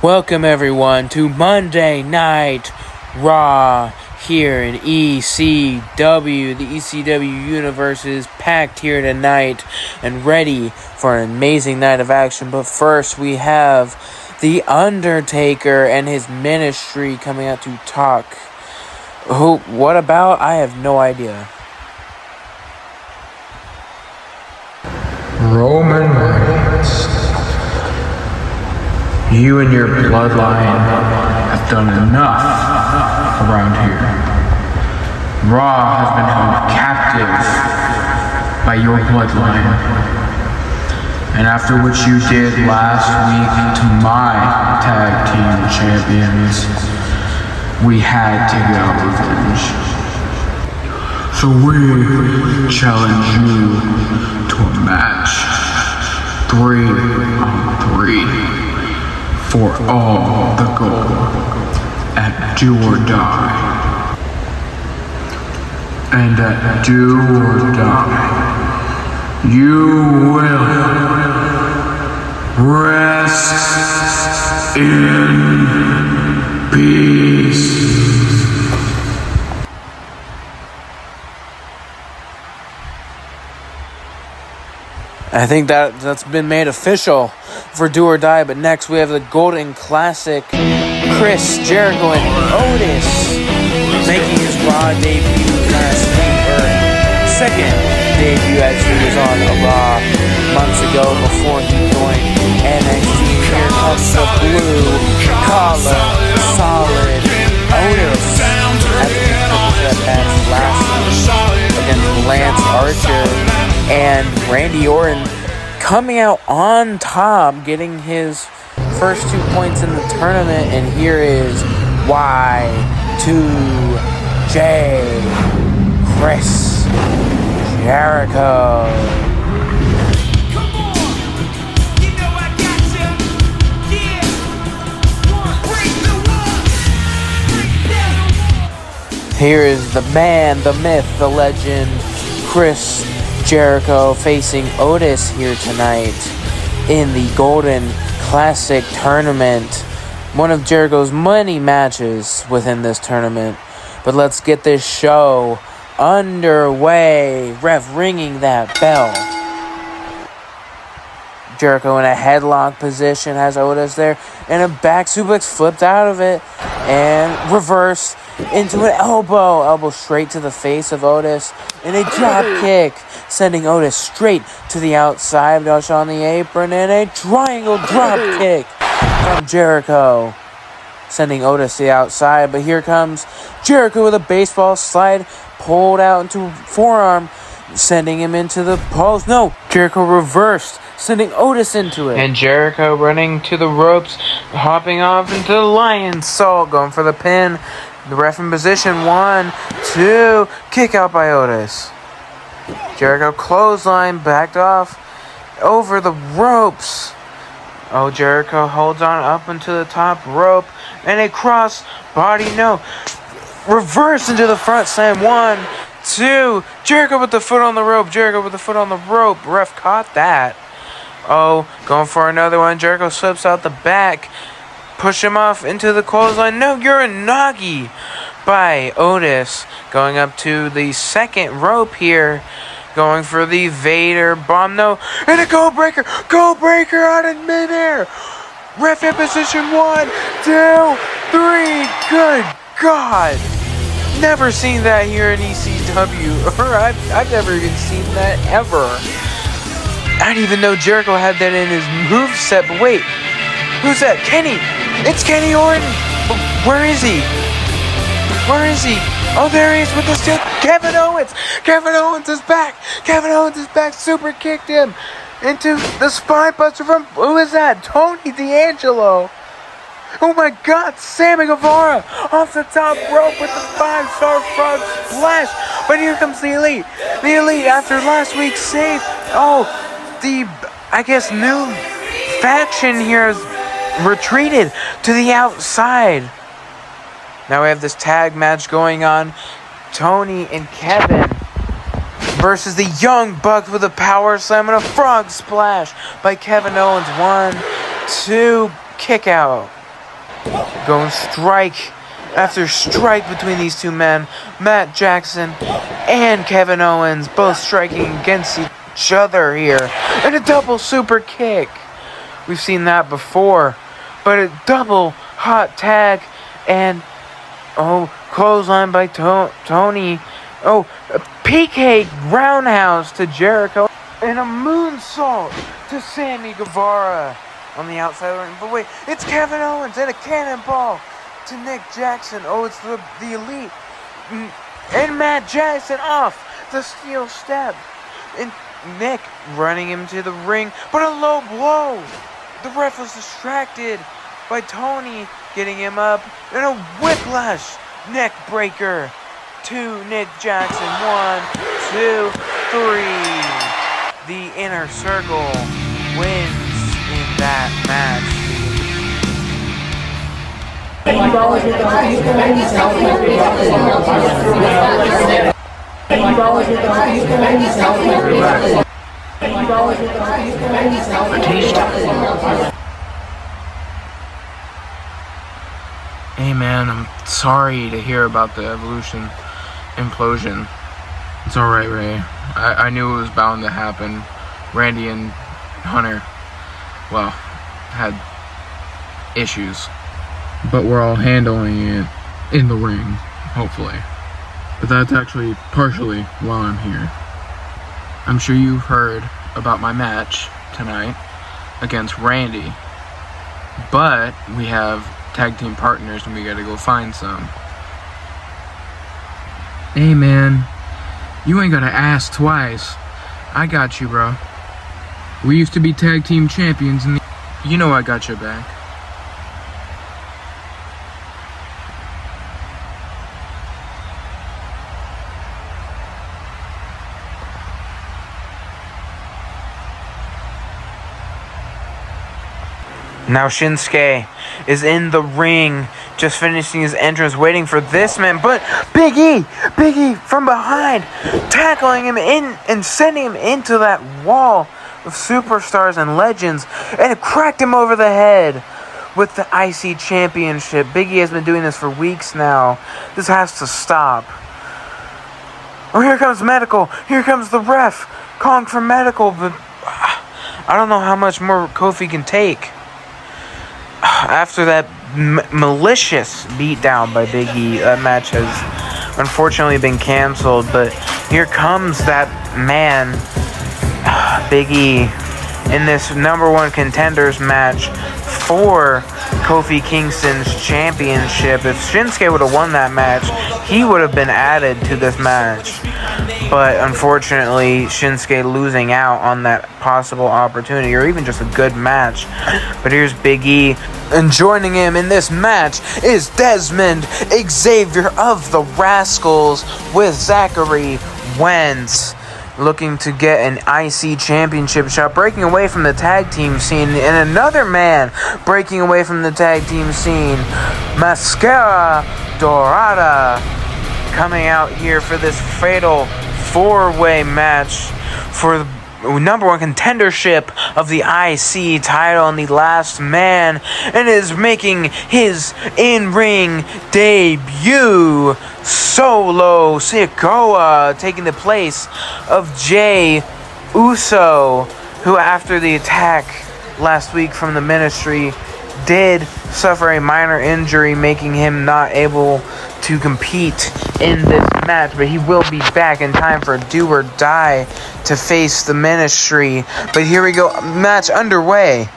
Welcome everyone to Monday Night Raw here in ECW. The ECW universe is packed here tonight and ready for an amazing night of action. But first we have the Undertaker and his ministry coming out to talk. What about? I have no idea. Roman Reigns, you and your bloodline have done enough around here. Raw has been held captive by your bloodline. And after what you did last week to my tag team champions, we had to get our revenge. So we challenge you to a match 3-on-3 for all the gold at Do or Die. And at Do or Die, you will rest in peace. I think that's been made official for Do or Die, but next we have the Golden Classic, Chris Jericho and Otis making his Raw debut last week, or second debut actually was on Raw months ago before he joined NXT. Here comes the blue collar solid Otis after he took that match last week against Lance Archer and Randy Orton, coming out on top, getting his first 2 points in the tournament. And here is Y2J, Chris Jericho. Here is the man, the myth, the legend, Chris Jericho facing Otis here tonight in the Golden Classic Tournament. One of Jericho's many matches within this tournament. But let's get this show underway. Ref ringing that bell. Jericho in a headlock position has Otis there, and a back suplex flipped out of it and reversed into an elbow straight to the face of Otis, and a drop kick sending Otis straight to the outside, Josh on the apron, and a triangle drop kick from Jericho sending Otis to the outside. But here comes Jericho with a baseball slide pulled out into forearm, sending him into the post. No, Jericho reversed, sending Otis into it. And Jericho running to the ropes, hopping off into the Lion Salt, going for the pin. The ref in position, 1, 2, kick out by Otis. Jericho clothesline, backed off over the ropes. Oh, Jericho holds on up into the top rope, and a cross body, no. Reverse into the front slam, 1, 2. Jericho with the foot on the rope. Jericho with the foot on the rope. Ref caught that. Oh, going for another one. Jericho slips out the back. Push him off into the clothesline. No, you're a Nagi by Otis. Going up to the second rope here. Going for the Vader bomb. No, and a Code Breaker. Code Breaker out in midair. Ref in position, 1, 2, 3. Good God. Never seen that here in ECW. Or I've never even seen that ever. I didn't even know Jericho had that in his moveset. But wait, who's that? Kenny! It's Kenny Orton! Where is he? Where is he? Oh, there he is with the steel. Kevin Owens! Kevin Owens is back! Kevin Owens is back! Super kicked him into the spine buster from, who is that? Tony D'Angelo! Oh my God, Sammy Guevara off the top rope with the 5-star frog splash. But here comes the Elite. The Elite after last week's save. Oh, the, I guess, new faction here has retreated to the outside. Now we have this tag match going on. Tony and Kevin versus the Young Bucks with a power slam and a frog splash by Kevin Owens. 1, 2, kick out. Going strike after strike between these two men. Matt Jackson and Kevin Owens both striking against each other here. And a double super kick. We've seen that before. But a double hot tag and clothesline by Tony. A PK roundhouse to Jericho. And a moonsault to Sammy Guevara on the outside of the ring. But wait, it's Kevin Owens and a cannonball to Nick Jackson. It's the Elite. And Matt Jackson off the steel step. And Nick running him to the ring. But a low blow. The ref was distracted by Tony getting him up. And a whiplash neck breaker to Nick Jackson. 1, 2, 3. The Inner Circle wins in that match. Batista. Hey man, I'm sorry to hear about the Evolution implosion. It's alright, Ray. I knew it was bound to happen. Randy and Hunter, well, had issues. But we're all handling it in the ring, hopefully. But that's actually partially why I'm here. I'm sure you've heard about my match tonight against Randy. But we have tag team partners and we gotta go find some. Hey man, you ain't gotta ask twice. I got you, bro. We used to be tag team champions and you know I got your back. Now Shinsuke is in the ring, just finishing his entrance, waiting for this man. But Big E from behind, tackling him in and sending him into that wall of superstars and legends, and cracked him over the head with the IC Championship. Big E has been doing this for weeks now. This has to stop. Here comes medical. Here comes the ref calling for medical, but I don't know how much more Kofi can take. After that malicious beatdown by Big E, that match has unfortunately been canceled. But here comes that man, Big E, in this #1 contenders match for Kofi Kingston's championship. If Shinsuke would have won that match, he would have been added to this match. But unfortunately, Shinsuke losing out on that possible opportunity, or even just a good match. But here's Big E, and joining him in this match is Desmond Xavier of the Rascals with Zachary Wentz, looking to get an IC championship shot, breaking away from the tag team scene. And another man breaking away from the tag team scene, Mascara, Dorada, coming out here for this fatal 4-way match for the #1 contendership of the IC title, and the last man, and is making his in-ring debut. Solo Sikoa taking the place of Jey Uso, who after the attack last week from the Ministry did suffer a minor injury, making him not able to compete in this match, but he will be back in time for Do or Die to face the Ministry. But here we go, match underway.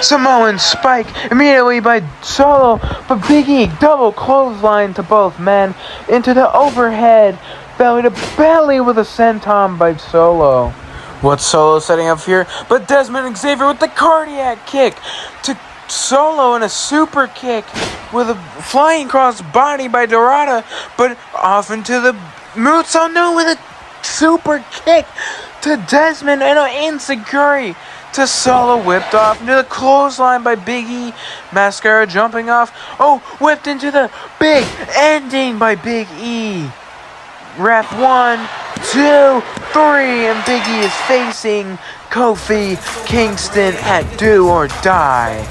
Samoan spike immediately by Solo, but Big E double clothesline to both men into the overhead belly to belly with a senton by Solo. What's Solo setting up here? But Desmond Xavier with the cardiac kick to Solo, and a super kick with a flying cross body by Dorada, but off into the moonsault. No, with a super kick to Desmond, and an insecurity to Solo, whipped off into the clothesline by Big E. Mascara jumping off. Whipped into the big ending by Big E. Ref 1, 2, 3, and Big E is facing Kofi Kingston at Do or Die.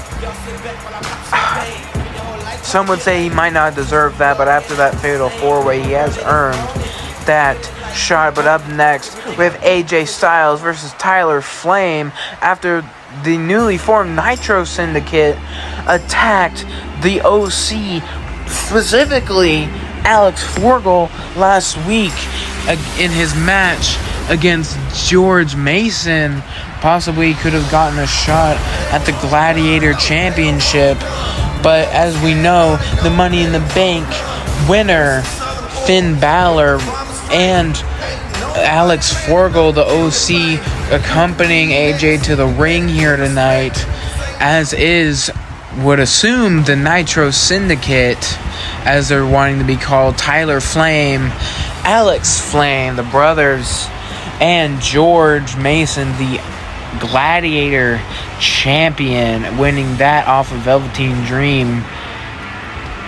Some would say he might not deserve that, but after that Fatal 4-Way, he has earned that shot. But up next, we have AJ Styles versus Tyler Flame after the newly formed Nitro Syndicate attacked the OC, specifically Alex Forgel, last week in his match against George Mason. Possibly could have gotten a shot at the Gladiator Championship, but as we know, the Money in the Bank winner, Finn Balor, and Alex Forgel, the OC, accompanying AJ to the ring here tonight, as is, would assume, the Nitro Syndicate, as they're wanting to be called, Tyler Flame, Alex Flame, the brothers, and George Mason, the Gladiator champion, winning that off of Velveteen Dream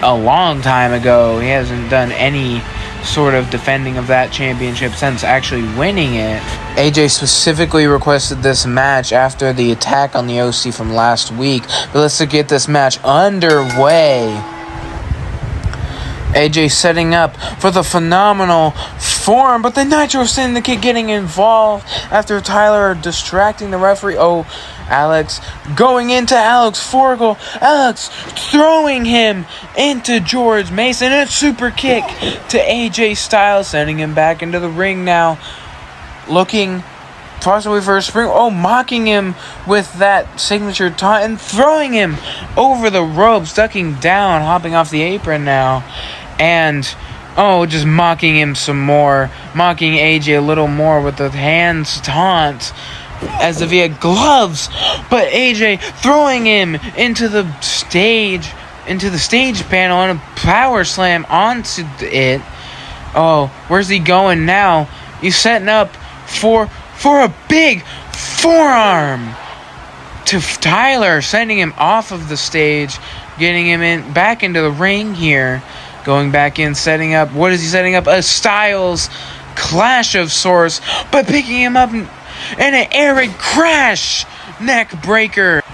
a long time ago. He hasn't done any sort of defending of that championship since actually winning it. AJ specifically requested this match after the attack on the OC from last week. But let's get this match underway. AJ setting up for the phenomenal form, but the Nitro Syndicate getting involved after Tyler distracting the referee. Alex going into Alex Forgel. Alex throwing him into George Mason. And a super kick to AJ Styles, sending him back into the ring now. Looking possibly for a spring. Mocking him with that signature taunt and throwing him over the ropes, ducking down, hopping off the apron now. And, just mocking him some more. Mocking AJ a little more with the hands taunt, as if he had gloves. But AJ throwing him into the stage panel and a power slam onto it. Where's he going now? He's setting up for a big forearm to Tyler, sending him off of the stage, getting him back into the ring here. Going back in, setting up, what is he setting up? A Styles clash of sorts, but picking him up in an air crash neck breaker.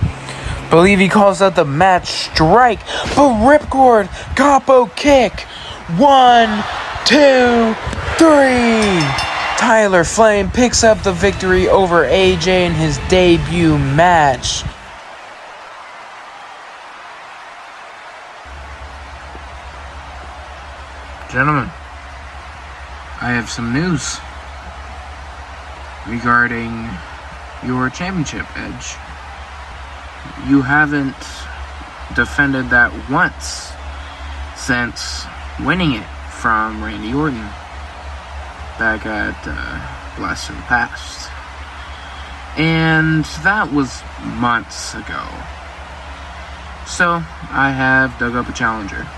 Believe he calls out the match strike, but ripcord capo kick. 1, 2, 3. Tyler Flame picks up the victory over AJ in his debut match. Gentlemen, I have some news regarding your championship edge. You haven't defended that once since winning it from Randy Orton back at Blast from the Past. And that was months ago. So, I have dug up a challenger.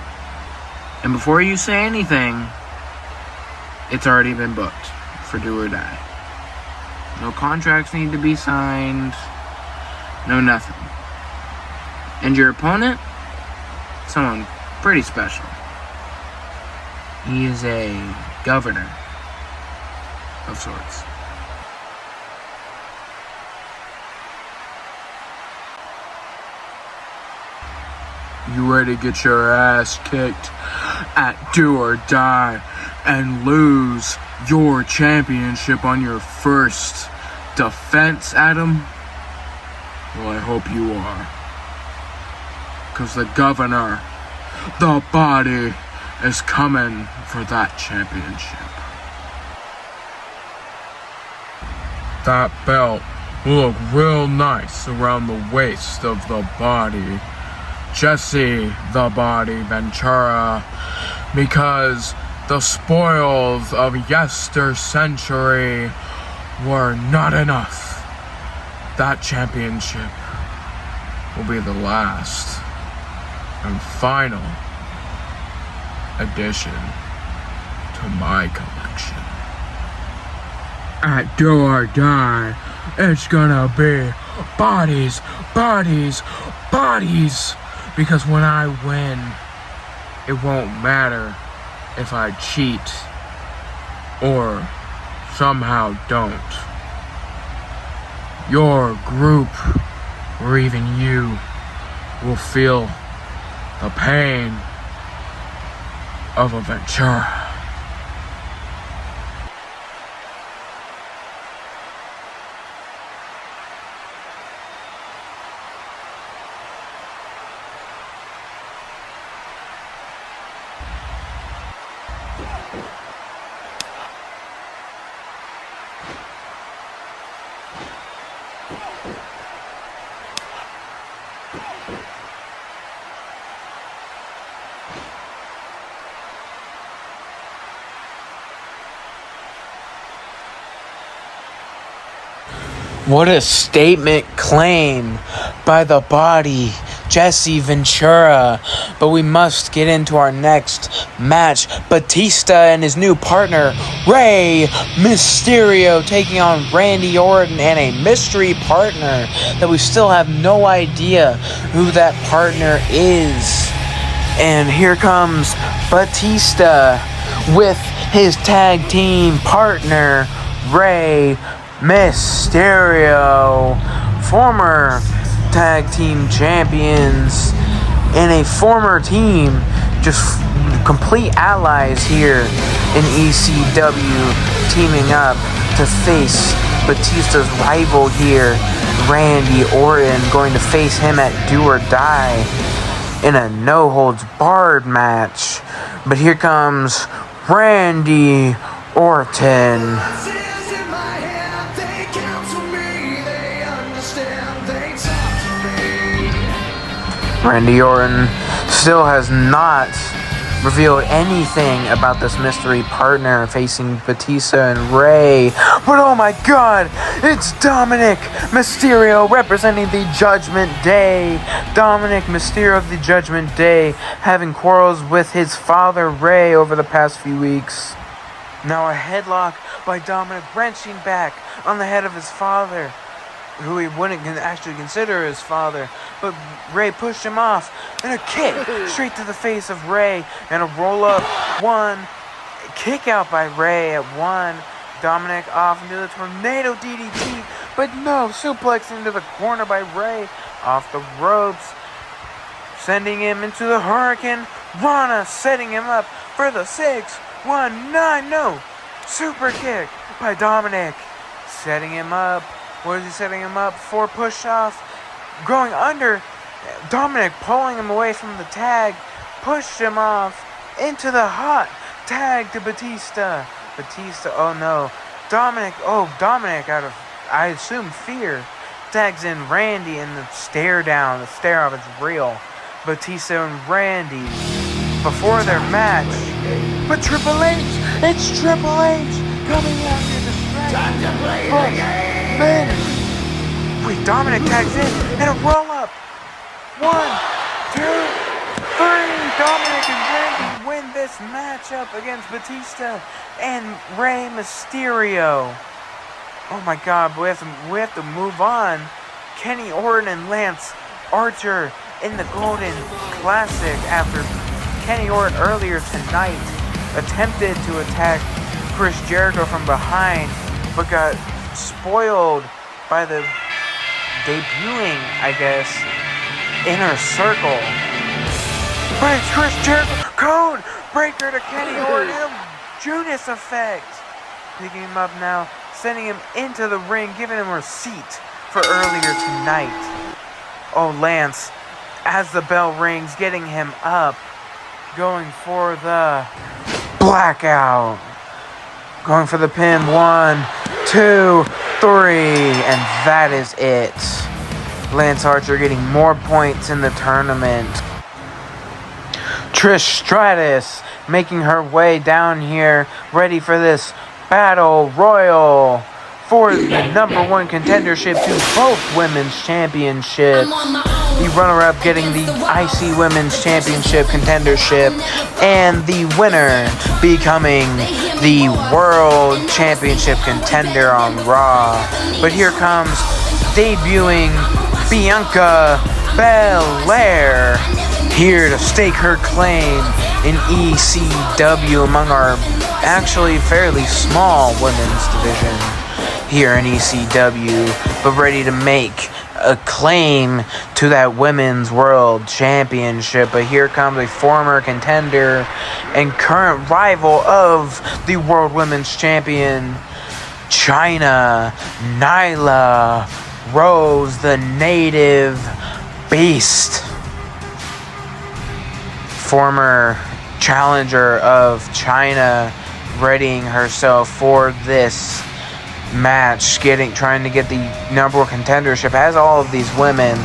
And before you say anything, it's already been booked for Do or Die. No contracts need to be signed. No nothing. And your opponent? Someone pretty special. He is a governor of sorts. You ready to get your ass kicked at Do or Die and lose your championship on your first defense, Adam? Well, I hope you are. Because the governor, the body, is coming for that championship. That belt will look real nice around the waist of the body. Jesse the Body Ventura, because the spoils of yester-century were not enough. That championship will be the last and final addition to my collection. At Do or Die, it's gonna be bodies, bodies, bodies. Because when I win, it won't matter if I cheat or somehow don't. Your group, or even you, will feel The pain of a Ventura. What a statement claim by the Body, Jesse Ventura. But we must get into our next match. Batista and his new partner, Rey Mysterio, taking on Randy Orton and a mystery partner that we still have no idea who that partner is. And here comes Batista with his tag team partner, Rey Mysterio, former tag team champions and a former team, just complete allies here in ECW, teaming up to face Batista's rival here, Randy Orton, going to face him at Do or Die in a no-holds-barred match. But here comes Randy Orton. Randy Orton still has not revealed anything about this mystery partner facing Batista and Rey. But oh my god, it's Dominic Mysterio representing the Judgment Day. Dominic Mysterio of the Judgment Day having quarrels with his father Rey over the past few weeks. Now a headlock by Dominic, wrenching back on the head of his father, who he wouldn't actually consider his father, but Rey pushed him off, and a kick straight to the face of Rey, and a roll-up, one, kick out by Rey at one, Dominic off into the tornado DDT, but no, suplex into the corner by Rey, off the ropes, sending him into the Hurricane Rana, setting him up for the 619, no, super kick by Dominic, setting him up. What is he setting him up for? Push off. Going under. Dominic pulling him away from the tag. Pushed him off into the hot tag to Batista. Batista, oh no. Dominic out of, I assume, fear, tags in Randy and the stare down. The stare off is real. Batista and Randy before their match. But Triple H, it's Triple H coming out here to strike. Man. Wait, Dominic tags in and a roll up. 1, 2, 3. Dominic and Randy win this matchup against Batista and Rey Mysterio. Oh my god, we have to move on. Kenny Orton and Lance Archer in the Golden Classic after Kenny Orton earlier tonight attempted to attack Chris Jericho from behind, but got spoiled by the debuting, I guess, Inner Circle. But it's Chris Jericho, code breaker to Kenny Orton, Judas effect. Picking him up now, sending him into the ring, giving him a receipt for earlier tonight. Oh, Lance, as the bell rings, getting him up, going for the blackout. Going for the pin, 1, 2, 3, and that is it. Lance Archer getting more points in the tournament. Trish Stratus making her way down here, ready for this battle royal for the #1 contendership to both women's championships. The runner-up getting the IC Women's Championship contendership, and the winner becoming the World Championship contender on Raw. But here comes debuting Bianca Belair, here to stake her claim in ECW among our actually fairly small women's division here in ECW, but ready to make a claim to that women's world championship. But here comes a former contender and current rival of the world women's champion, China, Nyla Rose, the native beast. Former challenger of China, readying herself for this match, trying to get the number one contendership. As all of these women,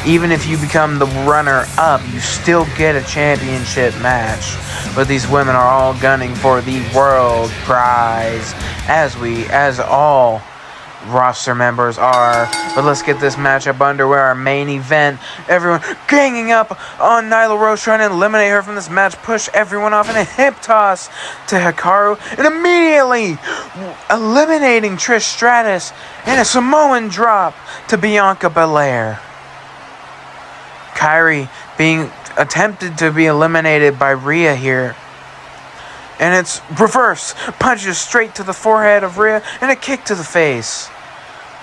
even if you become the runner-up, you still get a championship match. But these women are all gunning for the world prize, as all roster members are. But let's get this matchup underway. Our main event, everyone ganging up on Nyla Rose, trying to eliminate her from this match, push everyone off in a hip toss to Hikaru, and immediately eliminating Trish Stratus in a Samoan drop to Bianca Belair. Kairi being attempted to be eliminated by Rhea here. And it's reverse. Punches straight to the forehead of Rhea and a kick to the face.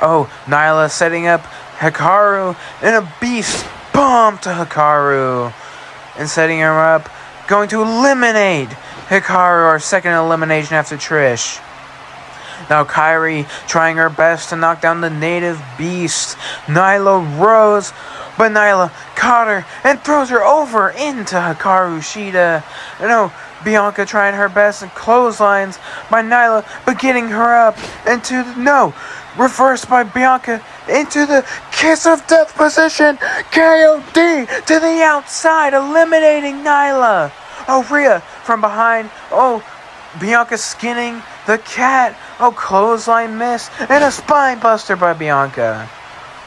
Oh, Nyla setting up Hikaru and a beast bomb to Hikaru. And setting her up. Going to eliminate Hikaru, our second elimination after Trish. Now Kairi trying her best to knock down the native beast, Nyla Rose. But Nyla caught her and throws her over into Hikaru Shida. No, Bianca trying her best and clotheslines by Nyla, but getting her up into reversed by Bianca into the kiss of death position. KOD to the outside, eliminating Nyla. Oh, Rhea from behind. Oh, Bianca skinning the cat. Oh, clothesline miss and a spine buster by Bianca.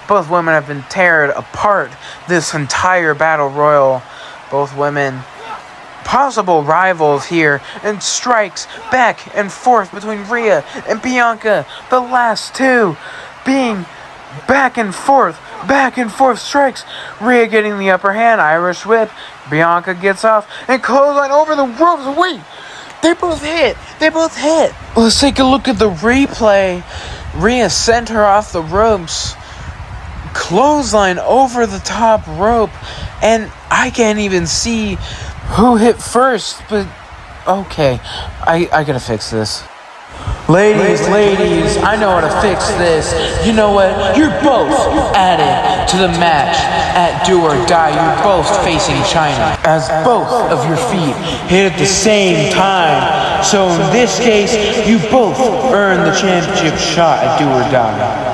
Both women have been teared apart this entire battle royal. Both women possible rivals here, and strikes back and forth between Rhea and Bianca. The last two being back and forth strikes. Rhea getting the upper hand, Irish whip. Bianca gets off and clothesline over the ropes. Wait, they both hit. Let's take a look at the replay. Rhea sent her off the ropes. Clothesline over the top rope, and I can't even see who hit first, but okay, I gotta fix this. Ladies, I know how to fix this. You know what? You're both added to the match at Do or Die. You're both facing China, as both of your feet hit at the same time. So in this case, you both earn the championship shot at Do or Die.